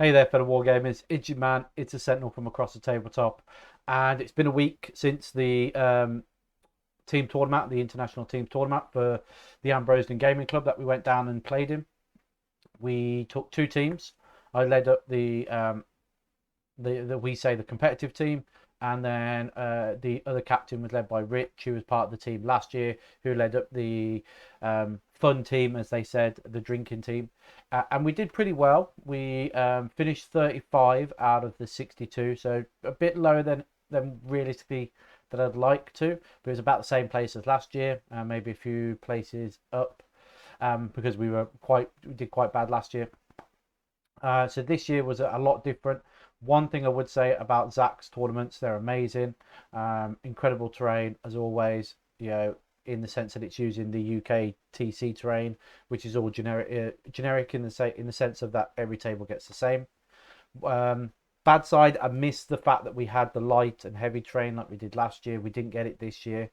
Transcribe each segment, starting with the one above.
Hey there, fellow wargamers. It's your man. It's a Sentinel from across the tabletop, and it's been a week since the team tournament, the international team tournament for the Ambrosian Gaming Club that we went down and played in. We took two teams. I led up the competitive team, and then the other captain was led by Rich, who was part of the team last year, who led up the fun team, as they said, the drinking team. And we did pretty well. We finished 35 out of the 62, so a bit lower than realistically that I'd like to, but it was about the same place as last year, maybe a few places up, because we did quite bad last year. So this year was a lot different. One thing I would say about Zach's tournaments, they're amazing. Incredible terrain, as always, in the sense that it's using the UK TC terrain, which is all generic in the sense of that every table gets the same. Bad side, I missed the fact that we had the light and heavy terrain like we did last year. We didn't get it this year.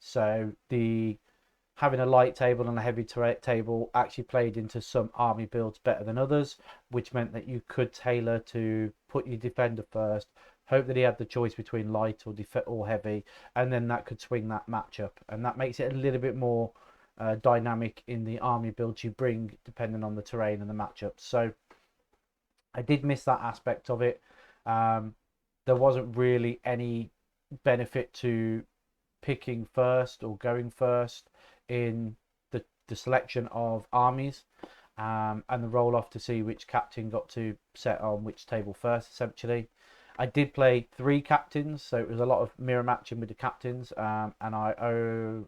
So having a light table and a heavy table actually played into some army builds better than others, which meant that you could tailor to put your defender first, hope that he had the choice between light or heavy, and then that could swing that matchup. And that makes it a little bit more dynamic in the army builds you bring, depending on the terrain and the matchups. So I did miss that aspect of it. There wasn't really any benefit to picking first or going first in the selection of armies, and the roll off to see which captain got to set on which table first, essentially. I did play 3 captains, so it was a lot of mirror matching with the captains, and I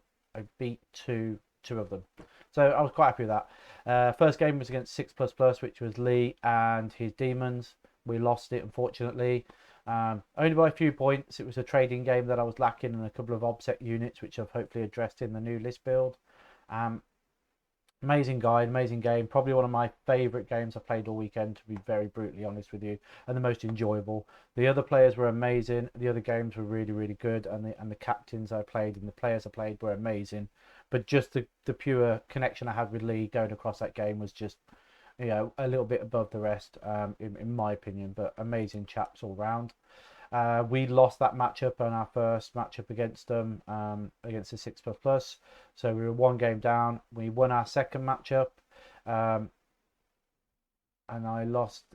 beat two of them. So I was quite happy with that. First game was against 6++, which was Lee and his demons. We lost it, unfortunately. Only by a few points. It was a trading game that I was lacking in a couple of obsec units, which I've hopefully addressed in the new list build. Amazing guy, amazing game. Probably one of my favourite games I played all weekend, to be very brutally honest with you, and the most enjoyable. The other players were amazing. The other games were really, really good, and the captains I played and the players I played were amazing. But just the pure connection I had with Lee going across that game was just, a little bit above the rest, in my opinion. But amazing chaps all round. We lost that matchup on our first matchup against them, against the 6++. So we were 1 game down. We won our second matchup, and I lost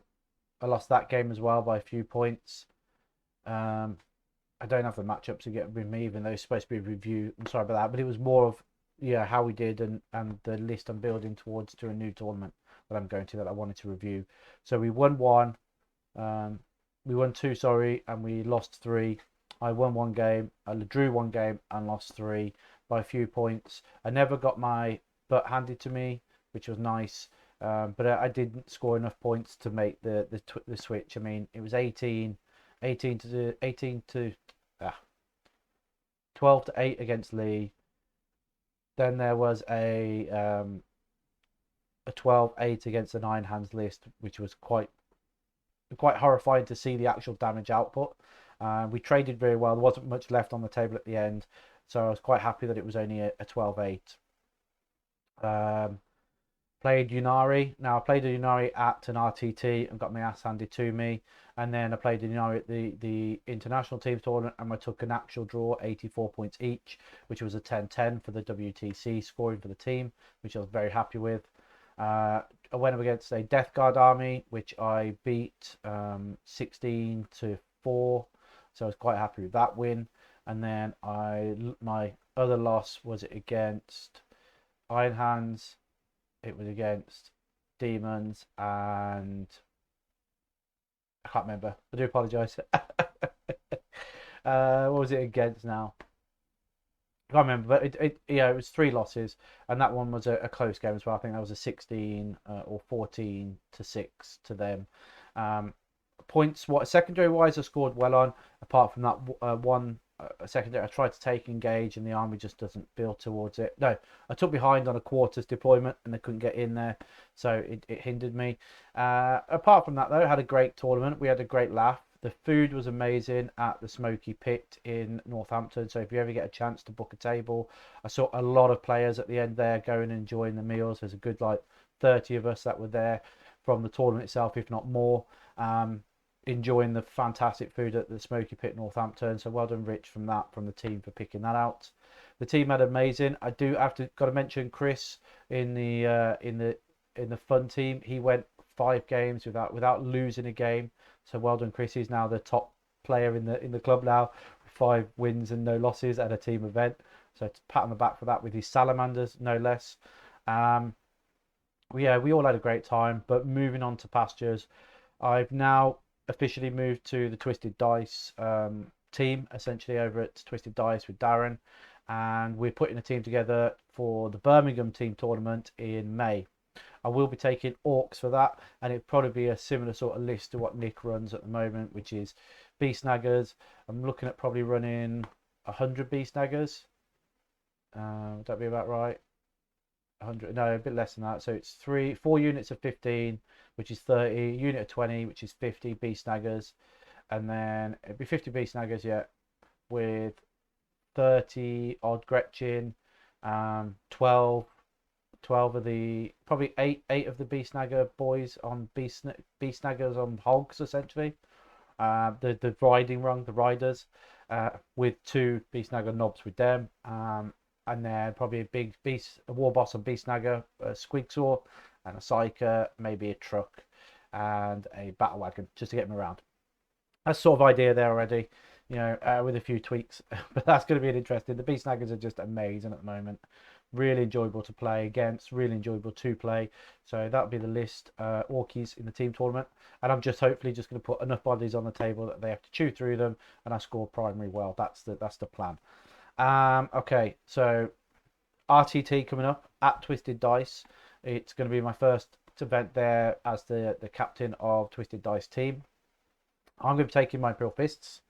that game as well by a few points. I don't have the matchups to get with me, even though it's supposed to be a review. I'm sorry about that, but it was more of how we did and the list I'm building towards to a new tournament that I'm going to, that I wanted to review. So we won 1. We won 2, sorry, and we lost 3. I won 1 game, I drew 1 game, and lost 3 by a few points. I never got my butt handed to me, which was nice, but I didn't score enough points to make the switch. I mean, it was 12 to 8 against Lee. Then there was a 12-8 against the 9 hands list, which was quite horrifying to see the actual damage output. We traded very well. There wasn't much left on the table at the end, so I was quite happy that it was only a 12-8. Played Unari. Now I played a Unari at an RTT and got my ass handed to me, and then I played a Unari at the international team tournament, and I took an actual draw, 84 points each, which was a 10-10 for the WTC scoring for the team, which I was very happy with. I went up against a Death Guard army, which I beat 16-4, so I was quite happy with that win. And then my other loss was against Iron Hands. It was against Demons, and I can't remember. I do apologise. What was it against now? I can't remember, but it was 3 losses, and that one was a close game as well. I think that was a 16 or 14-6 to them. Points, secondary wise, I scored well on. Apart from that one secondary, I tried to take engage, and the army just doesn't build towards it. No, I took behind on a quarters deployment, and they couldn't get in there, so it hindered me. Apart from that, though, I had a great tournament. We had a great laugh. The food was amazing at the Smoky Pit in Northampton, so if you ever get a chance to book a table, I saw a lot of players at the end there going and enjoying the meals. There's a good 30 of us that were there. from the tournament itself, if not more. Enjoying the fantastic food at the Smoky Pit Northampton. So well done, Rich, from the team for picking that out. The team had amazing. I do have to got to mention Chris in the fun team. He went 5 games without losing a game. So well done, Chris. He's now the top player in the club now, 5 wins and no losses at a team event. So to pat on the back for that with his salamanders, no less. Yeah, we all had a great time. But moving on to pastures, I've now officially moved to the Twisted Dice team, essentially over at Twisted Dice with Darren, and we're putting a team together for the Birmingham team tournament in May. I will be taking Orcs for that, and it'll probably be a similar sort of list to what Nick runs at the moment, which is Beast Snaggers. I'm looking at probably running 100 Beast Snaggers. Would that be about right? 100, no, a bit less than that. So it's 4 units of 15, which is 30, unit of 20, which is 50 Beast Snaggers, and then it'd be 50 Beast Snaggers, yeah, with 30 odd Gretchen, 12 of the, probably 8 of the Beast Snagger boys on Beast Snaggers on Hogs, essentially. The riding rung, the riders, with 2 Beast Snagger knobs with them. And then probably a war boss on Beast Snagger, a Squigsaw, and a Psyker, maybe a truck, and a battle wagon, just to get them around. That's sort of idea there already, with a few tweaks. But that's going to be an interesting. The Beast Snaggers are just amazing at the moment. Really enjoyable to play against, really enjoyable to play. So that'll be the list, Orkies in the team tournament. And I'm just hopefully just going to put enough bodies on the table that they have to chew through them, and I score primary well. That's the plan. Okay, so RTT coming up at Twisted Dice. It's going to be my first event there as the captain of Twisted Dice team. I'm going to be taking my Imperial Fists.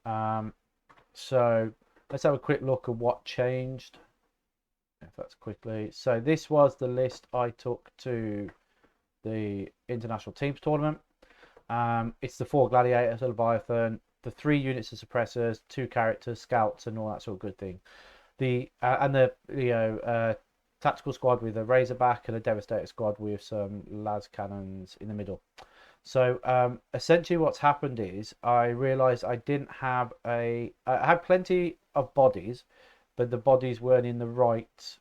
So let's have a quick look at what changed. If that's quickly. So this was the list I took to the International Teams Tournament. It's the 4 Gladiators, a Leviathan, the 3 units of suppressors, 2 characters, scouts, and all that sort of good thing. The tactical squad with a Razorback and a Devastator squad with some las cannons in the middle. So essentially what's happened is I realized I didn't have I had plenty of bodies, but the bodies weren't in the right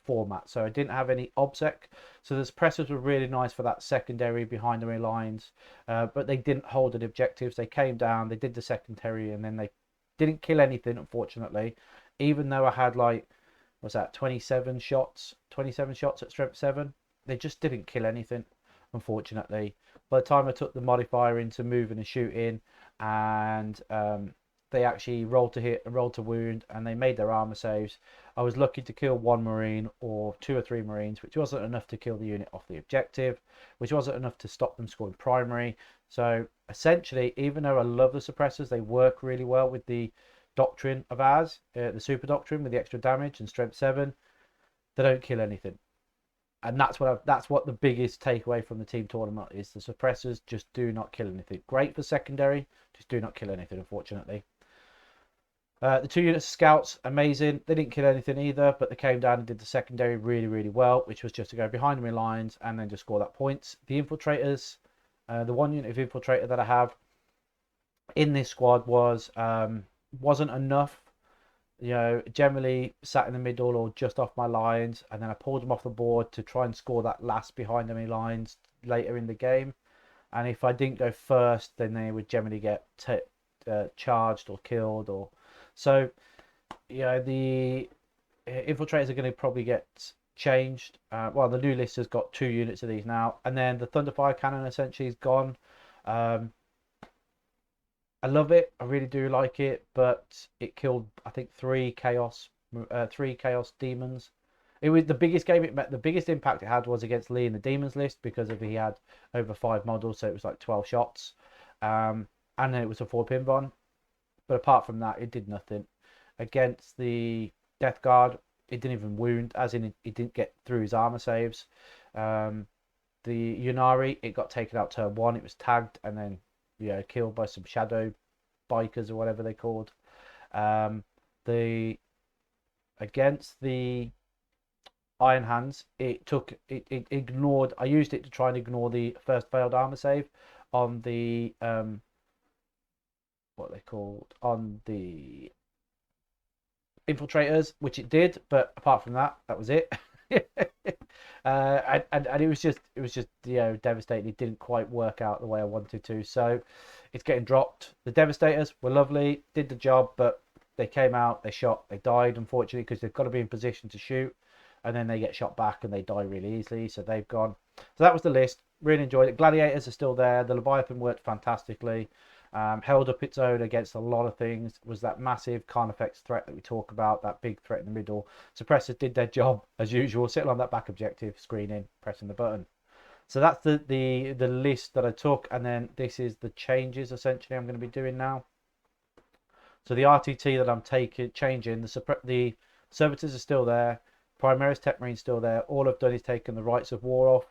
format. So I didn't have any obsec. So the suppressors were really nice for that secondary behind the lines, but they didn't hold the objectives. They came down, they did the secondary, and then they didn't kill anything, unfortunately. Even though I had like, what's that, 27 shots at strength 7, they just didn't kill anything, unfortunately. By the time I took the modifier into moving and shooting, and they actually rolled to hit and rolled to wound, and they made their armor saves, I was lucky to kill 1 Marine or 2 or 3 Marines, which wasn't enough to kill the unit off the objective, which wasn't enough to stop them scoring primary. So essentially, even though I love the suppressors, they work really well with the doctrine of ours, the super doctrine with the extra damage and strength 7, they don't kill anything. And that's what the biggest takeaway from the team tournament is. The suppressors just do not kill anything. Great for secondary, just do not kill anything, unfortunately. The 2 units of scouts, amazing. They didn't kill anything either, but they came down and did the secondary really, really well, which was just to go behind enemy lines and then just score that points. The infiltrators, the 1 unit of infiltrator that I have in this squad wasn't enough. Generally sat in the middle or just off my lines, and then I pulled them off the board to try and score that last behind enemy lines later in the game. And if I didn't go first, then they would generally get charged or killed. Or so, the infiltrators are going to probably get changed. Well, the new list has got 2 units of these now, and then the Thunderfire cannon essentially is gone. I love it. I really do like it, but it killed, I think, 3 chaos demons. It was the biggest game it met. The biggest impact it had was against Lee in the demons list, because he had over 5 models, so it was like 12 shots, and then it was a 4-pin bomb. But apart from that, it did nothing. Against the Death Guard, it didn't even wound, as in it didn't get through his armor saves. The Yunari, it got taken out turn 1. It was tagged and then killed by some shadow bikers or whatever they're called. Against the Iron Hands, it ignored. I used it to try and ignore the first failed armor save on the what they called on the infiltrators, which it did, but apart from that, that was it. And it was just devastating. It didn't quite work out the way I wanted to, so it's getting dropped. The Devastators were lovely, did the job, but they came out, they shot, they died, unfortunately, because they've got to be in position to shoot, and then they get shot back and they die really easily, so they've gone. So that was the list. Really enjoyed it. Gladiators are still there. The Leviathan worked fantastically. Held up its own against a lot of things. Was that massive Carnifex threat that we talk about, that big threat in the middle. Suppressors did their job as usual, sitting on that back objective, screening, pressing the button. So that's the list that I took, and then this is the changes essentially I'm going to be doing now. So the RTT that I'm changing, the Servitors are still there, Primaris Techmarine still there. All I've done is taken the Rights of War off.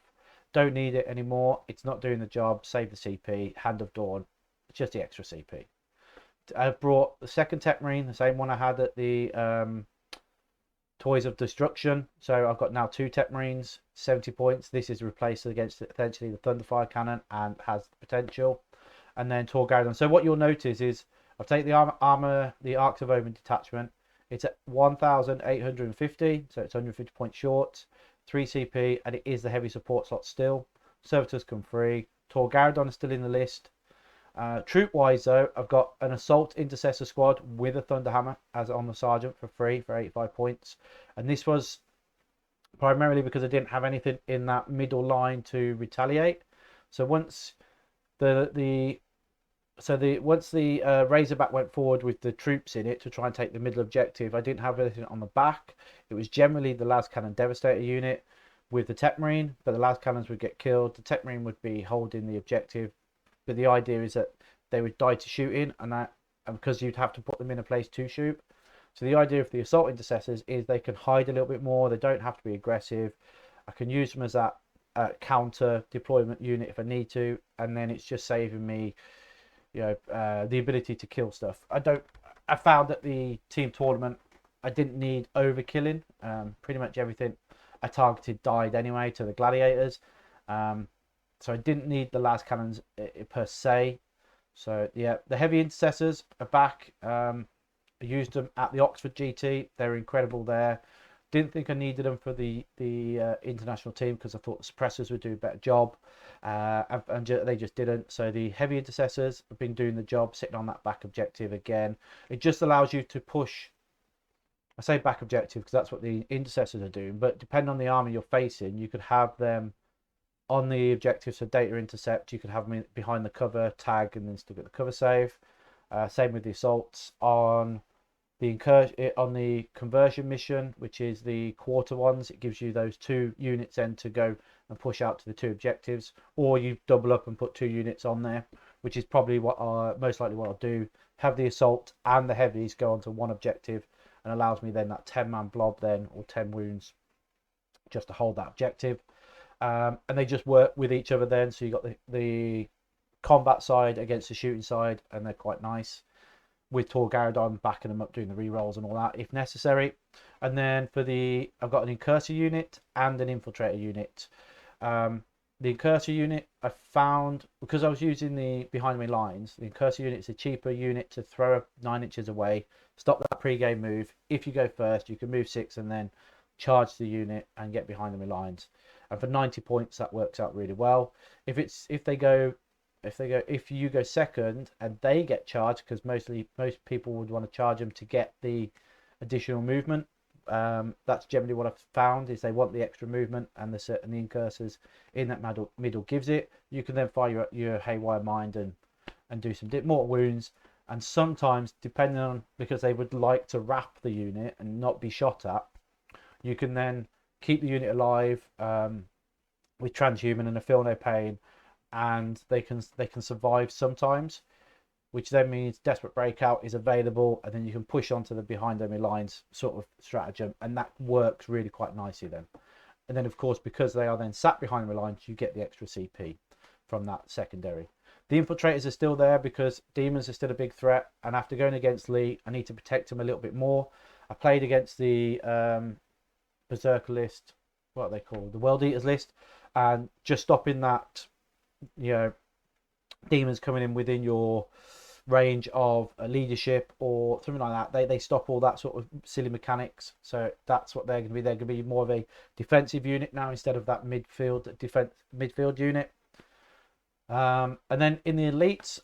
Don't need it anymore. It's not doing the job. Save the CP. Hand of Dorn. It's just the extra CP. I've brought the second Techmarine, the same one I had at the Toys of Destruction. So I've got now two Techmarines, 70 points. This is replaced against essentially the Thunderfire Cannon and has the potential. And then Tor Garadon. So what you'll notice is I've taken the Arks of Omen Detachment. It's at 1,850, so it's 150 points short. 3 CP, and it is the heavy support slot still. Servitors come free. Tor Garadon is still in the list. Troop wise though, I've got an Assault Intercessor Squad with a Thunderhammer as on the Sergeant for free for 85 points. And this was primarily because I didn't have anything in that middle line to retaliate. So once the Razorback went forward with the troops in it to try and take the middle objective, I didn't have anything on the back. It was generally the Las Cannon Devastator unit with the Techmarine, but the Las Cannons would get killed. The Techmarine would be holding the objective, but the idea is that they would die to shooting, and because you'd have to put them in a place to shoot. So the idea of the Assault Intercessors is they can hide a little bit more. They don't have to be aggressive. I can use them as that counter deployment unit if I need to, and then it's just saving me the ability to kill stuff. I found that the team tournament I didn't need overkilling. Pretty much everything I targeted died anyway to the gladiators, so I didn't need the las cannons per se. So yeah, the heavy intercessors are back. I used them at the Oxford GT. They're incredible there. Didn't think I needed them for the international team because I thought the suppressors would do a better job, and they just didn't. So the heavy intercessors have been doing the job, sitting on that back objective again. It just allows you to push. I say back objective because that's what the intercessors are doing, but depending on the army you're facing, you could have them on the objective. So data intercept, you could have them behind the cover, tag, and then still get the cover save. Same with the assaults on the conversion mission, which is the quarter ones. It gives you those 2 units then to go and push out to the 2 objectives, or you double up and put 2 units on there, which is probably most likely what I'll do. Have the assault and the heavies go onto 1 objective, and allows me then that 10-man blob then, or 10 wounds, just to hold that objective. And they just work with each other then. So you got the combat side against the shooting side, and they're quite nice, with Tor Garadon backing them up, doing the rerolls and all that if necessary. And then I've got an Incursor unit and an Infiltrator unit. The Incursor unit I found, because I was using the behind me lines, the Incursor unit is a cheaper unit to throw 9 inches away, stop that pre-game move. If you go first, you can move 6 and then charge the unit and get behind me lines. And for 90 points, that works out really well. If you go second and they get charged, because most people would want to charge them to get the additional movement. That's generally what I've found, is they want the extra movement, and the incursors in that middle gives it. You can then fire your haywire mind and do some more wounds. And sometimes, depending on, because they would like to wrap the unit and not be shot at, you can then keep the unit alive with transhuman and a feel no pain, and they can survive sometimes, which then means desperate breakout is available, and then you can push onto the behind enemy lines sort of stratagem, and that works really quite nicely then. And then of course, because they are then sat behind the lines, you get the extra CP from that secondary. The infiltrators are still there because demons are still a big threat, and after going against Lee, I need to protect him a little bit more. I played against the Berserker list, what are they called, the World Eaters list, and just stopping that, you know, demons coming in within your range of leadership or something like that. They stop all that sort of silly mechanics. So that's what they're going to be. They're going to be more of a defensive unit now instead of that midfield unit. And then in the elites,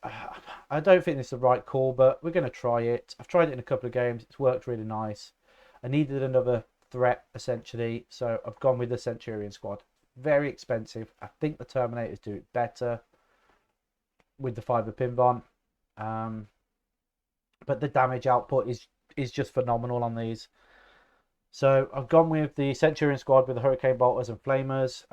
I don't think this is the right call, but we're going to try it. I've tried it in a couple of games. It's worked really nice. I needed another threat essentially, so I've gone with the Centurion Squad. Very expensive. I think the Terminators do it better with the fiber pin bomb. But the damage output is just phenomenal on these. So I've gone with the Centurion Squad with the Hurricane Bolters and Flamers,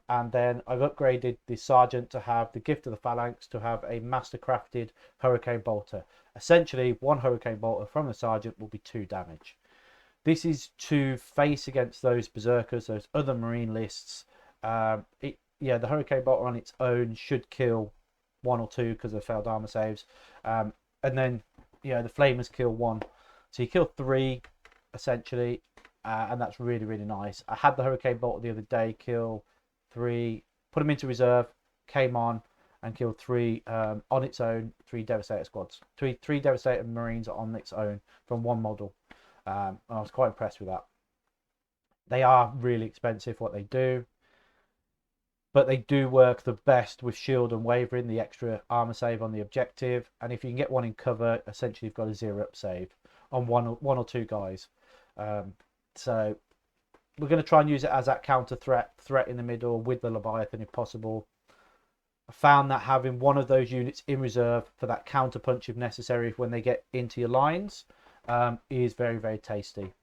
and then I've upgraded the Sergeant to have the Gift of the Phalanx to have a master-crafted Hurricane Bolter. Essentially, one Hurricane Bolter from the Sergeant will be 2 damage. This is to face against those Berserkers, those other Marine lists. The Hurricane Bolter on its own should kill 1 or 2 because of failed armor saves, and then the Flamers kill 1, so you kill 3 essentially. And that's really, really nice. I had the Hurricane Bolter the other day kill 3, put them into reserve, came on and killed 3 on its own. 3 Devastator squads, three Devastator Marines on its own from 1 model. I was quite impressed with that. They are really expensive what they do, but they do work the best with shield and wavering, the extra armor save on the objective. And if you can get 1 in cover, essentially you've got a 0-up save on one or 2 guys. So we're going to try and use it as that counter threat in the middle with the Leviathan if possible. I found that having 1 of those units in reserve for that counter punch if necessary when they get into your lines is very, very tasty.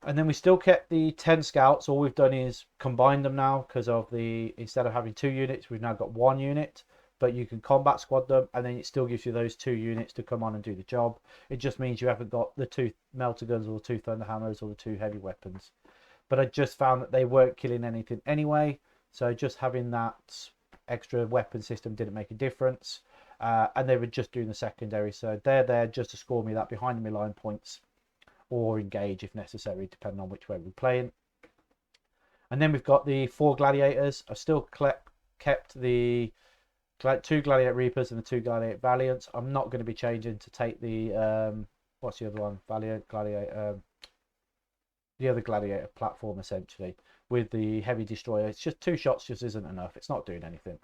And then we still kept the 10 scouts. All we've done is combine them now because of instead of having 2 units, we've now got 1 unit. But you can combat squad them, and then it still gives you those 2 units to come on and do the job. It just means you haven't got the 2 melter guns or the 2 thunder hammers or the 2 heavy weapons. But I just found that they weren't killing anything anyway, so just having that extra weapon system didn't make a difference. And they were just doing the secondary, so they're there just to score me that behind me line points or engage if necessary, depending on which way we're playing. And then we've got the 4 gladiators. I've still kept the 2 Gladiator Reapers and the 2 Gladiator Valiants. I'm not going to be changing to take the what's the other one? Valiant Gladiator, the other Gladiator platform essentially with the heavy destroyer. It's just 2 shots just isn't enough. It's not doing anything.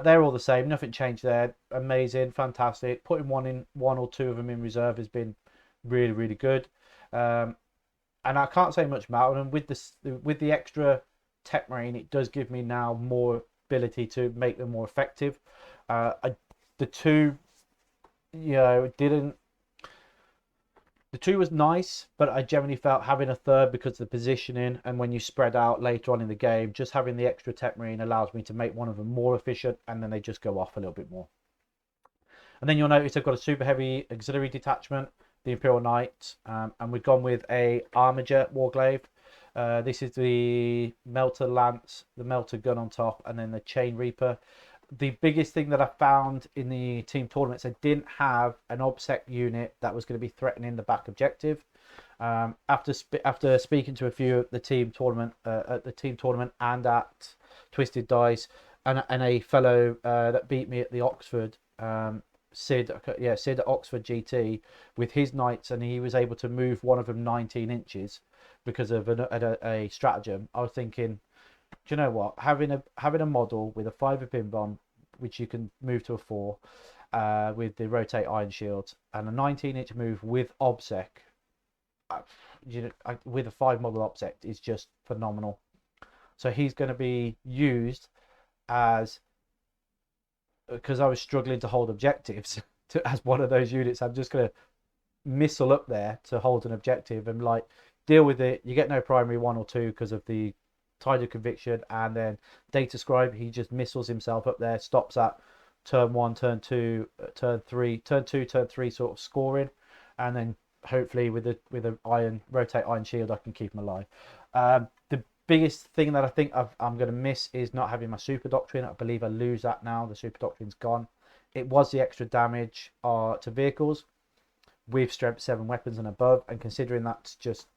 They're all the same. Nothing changed there. Amazing, fantastic. Putting 1 or 2 of them in reserve has been really, really good. And I can't say much about them. With the extra Techmarine, it does give me now more ability to make them more effective. The 2 was nice, but I generally felt having a 3rd because of the positioning, and when you spread out later on in the game, just having the extra Techmarine allows me to make one of them more efficient, and then they just go off a little bit more. And then you'll notice I've got a super heavy auxiliary detachment, the Imperial Knight, and we've gone with a Armiger Warglaive. This is the Melter Lance, the Melter Gun on top, and then the Chain Reaper. The biggest thing that I found in the team tournaments, I didn't have an OBSEC unit that was going to be threatening the back objective. After speaking to a few at the team tournament, and at Twisted Dice, and a fellow that beat me at the Oxford, Sid at Oxford GT with his knights, and he was able to move one of them 19 inches because of a stratagem. I was thinking, do you know what? Having a model with a 5 pin bomb, which you can move to a 4, with the rotate iron shields, and a 19-inch move with OBSEC, with a 5 model OBSEC is just phenomenal. So he's going to be used as, because I was struggling to hold objectives, as one of those units. I'm just going to missile up there to hold an objective and deal with it. You get no primary 1 or 2 because of the Tide of Conviction, and then Data Scribe, he just missiles himself up there, stops at turn 1, turn 2, turn 3, turn 2, turn 3 sort of scoring, and then hopefully with a rotate iron shield I can keep him alive. The biggest thing that I think I'm going to miss is not having my Super Doctrine. I believe I lose that now. The Super Doctrine's gone. It was the extra damage to vehicles with strength 7 weapons and above, and considering that's just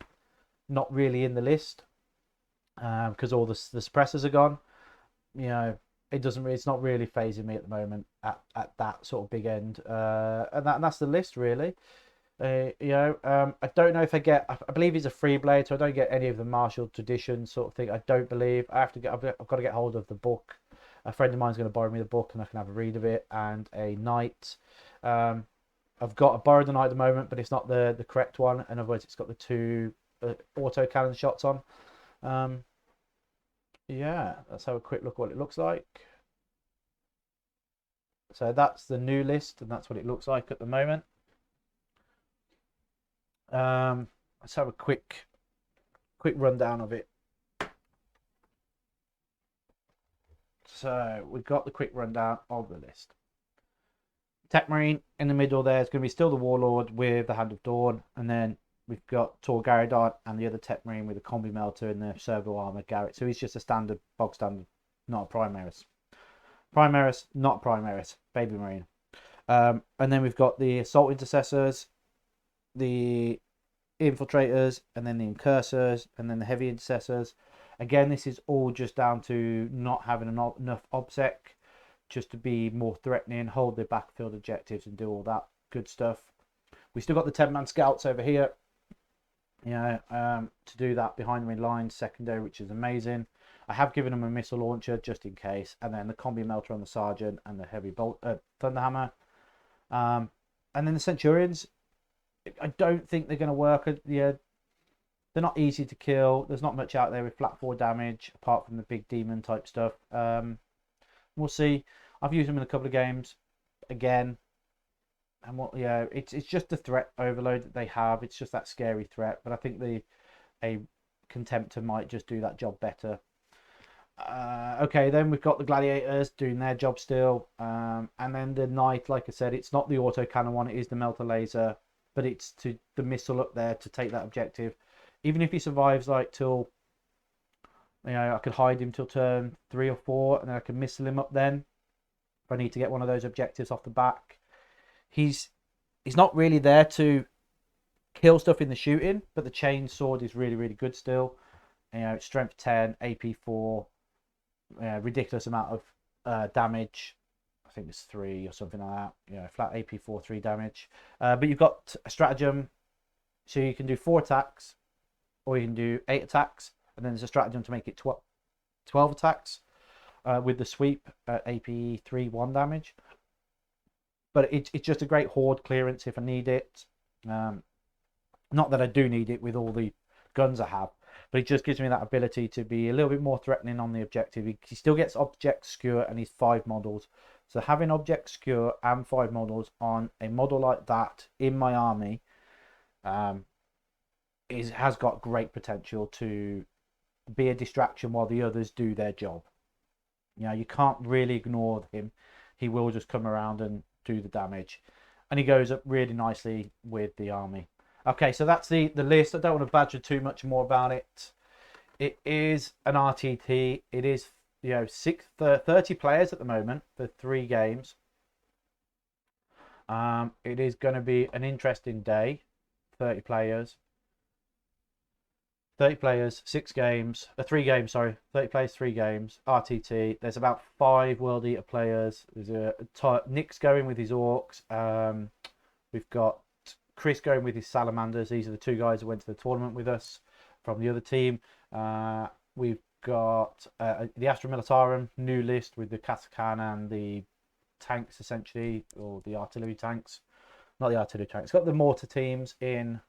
not really in the list because all the suppressors are gone. You know, it doesn't really, it's not really phasing me at the moment at that sort of big end. And that's the list really. I don't know if I get. I believe it's a free blade, so I don't get any of the martial tradition sort of thing. I don't believe I have to get. I've got to get hold of the book. A friend of mine's going to borrow me the book, and I can have a read of it. And a knight. I've got a borrowed the knight at the moment, but it's not the correct one. In other words, it's got the two auto cannon shots on. Yeah, let's have a quick look at what it looks like. So that's the new list, and that's what it looks like at the moment. Let's have a quick rundown of it. So we've got the quick rundown of the list. Techmarine in the middle there is going to be still the Warlord with the Hand of Dorn, and then we've got Tor Garadon and the other Techmarine with the Combi-melta and the Servo-arm Garrett. So he's just a standard, bog standard, not a Primaris. Primaris, not Primaris, Baby Marine. And then we've got the Assault Intercessors, the Infiltrators, and then the Incursors, and then the Heavy Intercessors. Again, this is all just down to not having enough OBSEC just to be more threatening, hold their backfield objectives and do all that good stuff. We still got the 10-man scouts over here, to do that behind the lines secondary, which is amazing. I have given them a missile launcher just in case, and then the Combi-melta on the sergeant and the heavy bolt thunderhammer, and then the Centurions. I don't think they're going to work. Yeah, they're not easy to kill. There's not much out there with flat 4 damage apart from the big demon type stuff. We'll see. I've used them in a couple of games again, and it's just the threat overload that they have. It's just that scary threat, but I think a Contemptor might just do that job better. Okay, then we've got the Gladiators doing their job still, and then the Knight, like I said, it's not the autocannon one, it is the melter laser, but it's to the missile up there to take that objective. Even if he survives like till, I could hide him till turn 3 or 4, and then I can missile him up then if I need to get one of those objectives off the back. He's not really there to kill stuff in the shooting, but the Chainsword is really, really good still. Strength 10, AP 4, ridiculous amount of damage. I think it's 3 or something like that. Flat AP 4, 3 damage. But you've got a stratagem, so you can do 4 attacks, or you can do 8 attacks, and then there's a stratagem to make it 12 attacks with the sweep at AP 3, 1 damage. But it's just a great horde clearance if I need it. Not that I do need it with all the guns I have, but it just gives me that ability to be a little bit more threatening on the objective. He still gets object skewer and he's 5 models. So having object skewer and 5 models on a model like that in my army has got great potential to be a distraction while the others do their job. You can't really ignore him. He will just come around and do the damage, and he goes up really nicely with the army. Okay, so that's the list. I don't want to badger too much more about it. It is an RTT. It is 30 players at the moment for 3 games. It is going to be an interesting day. 30 players, 6 games, 3 games, sorry. 30 players, 3 games, RTT. There's about 5 World Eater players. There's Nick's going with his Orcs. We've got Chris going with his Salamanders. These are the 2 guys who went to the tournament with us from the other team. We've got the Astra Militarum new list with the Kazakan and the tanks, essentially, or the artillery tanks. Not the artillery tanks. It's got the mortar teams in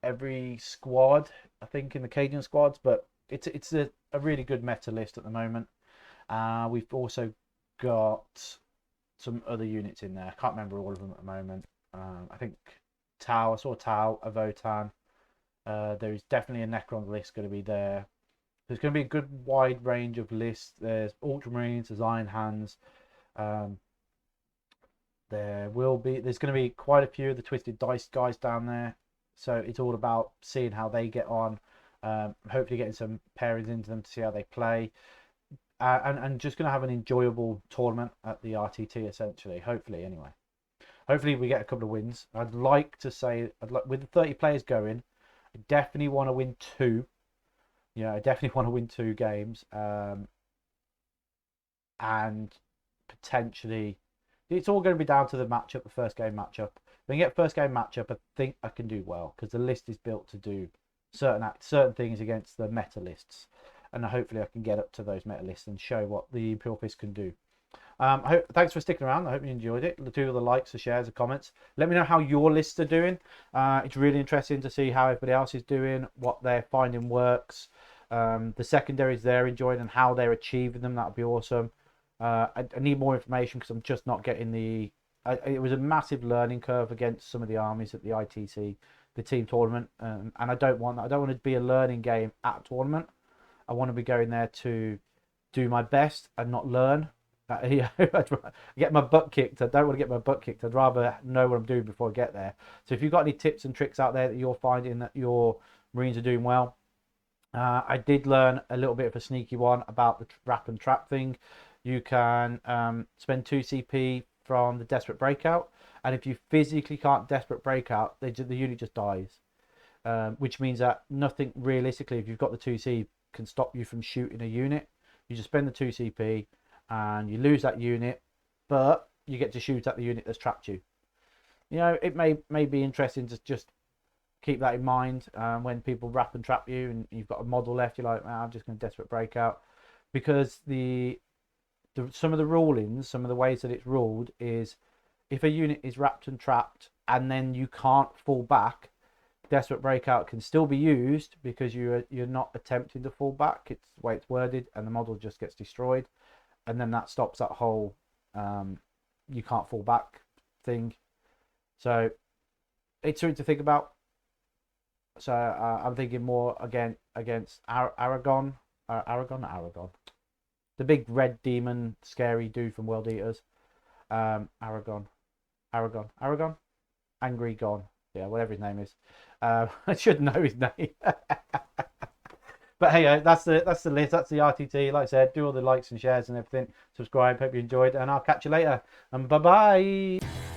every squad, I think, in the Cajun squads, but it's a really good meta list at the moment. We've also got some other units in there. I can't remember all of them at the moment. I think Tau, I saw Tau, a Votan. There is definitely a Necron list going to be there. There's going to be a good wide range of lists. There's Ultramarines, there's Iron Hands. There's going to be quite a few of the Twisted Dice guys down there. So it's all about seeing how they get on. Hopefully getting some pairings into them to see how they play. And just going to have an enjoyable tournament at the RTT, essentially. Hopefully, anyway. Hopefully we get a couple of wins. I'd like to say, with the 30 players going, I definitely want to win 2. I definitely want to win 2 games. And potentially, it's all going to be down to the matchup, the first game matchup. If I can get first game matchup, I think I can do well, because the list is built to do certain things against the meta lists, and hopefully I can get up to those meta lists and show what the Imperial Fist can do. Thanks for sticking around. I hope you enjoyed it. Do all the likes, the shares, the comments. Let me know how your lists are doing. It's really interesting to see how everybody else is doing, what they're finding works, the secondaries they're enjoying, and how they're achieving them. That would be awesome. I need more information, because I'm just not getting the... it was a massive learning curve against some of the armies at the ITT, the team tournament, and I don't want that. I don't want it to be a learning game at a tournament. I want to be going there to do my best and not learn. I get my butt kicked. I don't want to get my butt kicked. I'd rather know what I'm doing before I get there. So if you've got any tips and tricks out there that you're finding that your Marines are doing well, I did learn a little bit of a sneaky one about the wrap and trap thing. You can spend 2 CP from the Desperate Breakout, and if you physically can't Desperate Breakout, the unit just dies, which means that nothing realistically, if you've got the 2C, can stop you from shooting a unit. You just spend the 2 CP and you lose that unit, but you get to shoot at the unit that's trapped you. It may be interesting to just keep that in mind when people wrap and trap you and you've got a model left. You're like, I'm just going to Desperate Breakout, because some of the rulings, some of the ways that it's ruled is, if a unit is wrapped and trapped and then you can't fall back, Desperate Breakout can still be used, because you're not attempting to fall back. It's the way it's worded, and the model just gets destroyed, and then that stops that whole you can't fall back thing. So it's something to think about. So I'm thinking more again against Aragon, the big red demon, scary dude from World Eaters. Aragon, Angry Gon, yeah, whatever his name is. I should know his name. But hey, that's the list. That's the RTT. Like I said, do all the likes and shares and everything. Subscribe. Hope you enjoyed, and I'll catch you later. And bye bye.